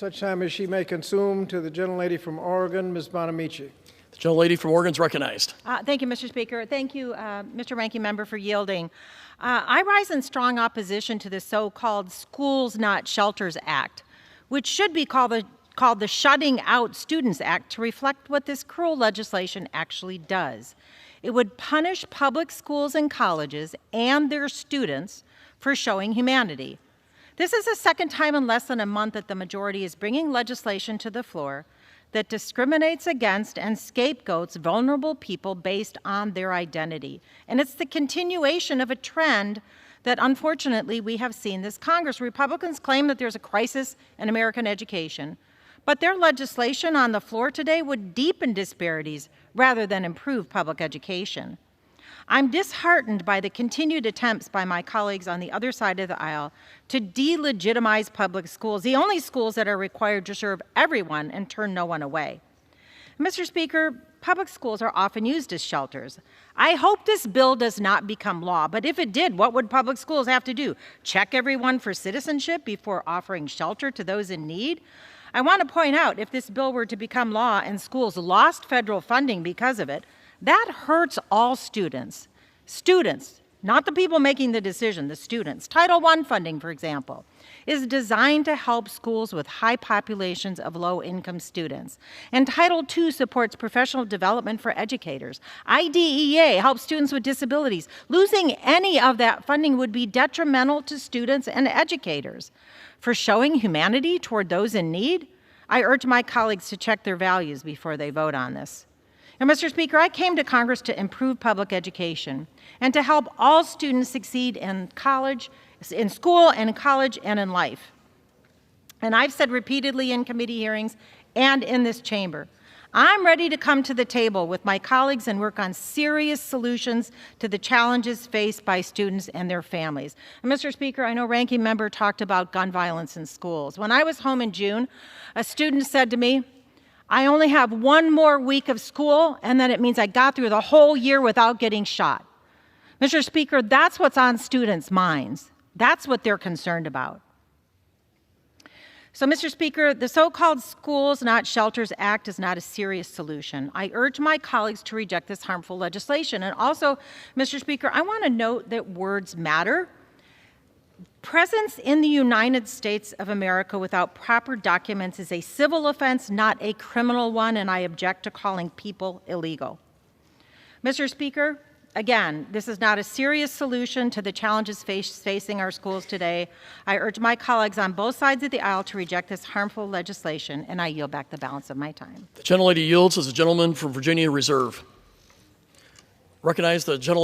such time as she may consume, to the gentlelady from Oregon, Ms. Bonamici. The gentlelady from Oregon is recognized. Thank you, Mr. Speaker. Thank you, Mr. Ranking Member, for yielding. I rise in strong opposition to the so-called Schools Not Shelters Act, which should be called the Shutting Out Students Act to reflect what this cruel legislation actually does. It would punish public schools and colleges and their students for showing humanity. This is the second time in less than a month that the majority is bringing legislation to the floor that discriminates against and scapegoats vulnerable people based on their identity. And it's the continuation of a trend that unfortunately we have seen this Congress. Republicans claim that there's a crisis in American education, but their legislation on the floor today would deepen disparities rather than improve public education. I'm disheartened by the continued attempts by my colleagues on the other side of the aisle to delegitimize public schools, the only schools that are required to serve everyone and turn no one away. Mr. Speaker, public schools are often used as shelters. I hope this bill does not become law, but if it did, what would public schools have to do? Check everyone for citizenship before offering shelter to those in need? I want to point out, if this bill were to become law and schools lost federal funding because of it, that hurts all students. Students, not the people making the decision, the students. Title I funding, for example, is designed to help schools with high populations of low-income students. And Title II supports professional development for educators. IDEA helps students with disabilities. Losing any of that funding would be detrimental to students and educators. For showing humanity toward those in need, I urge my colleagues to check their values before they vote on this. Now, Mr. Speaker, I came to Congress to improve public education and to help all students succeed in college, in school and in college and in life. And I've said repeatedly in committee hearings and in this chamber, I'm ready to come to the table with my colleagues and work on serious solutions to the challenges faced by students and their families. And Mr. Speaker, I know Ranking Member talked about gun violence in schools. When I was home in June, a student said to me, I only have one more week of school, and then it means I got through the whole year without getting shot. Mr. Speaker, that's what's on students' minds. That's what they're concerned about. So, Mr. Speaker, the so-called Schools Not Shelters Act is not a serious solution. I urge my colleagues to reject this harmful legislation. And also, Mr. Speaker, I want to note that words matter. Presence in the United States of America without proper documents is a civil offense, not a criminal one, and I object to calling people illegal. Mr. Speaker, again, this is not a serious solution to the challenges facing our schools today. I urge my colleagues on both sides of the aisle to reject this harmful legislation, and I yield back the balance of my time. The gentlelady yields as the gentleman from Virginia Reserve. Recognize the gentlelady.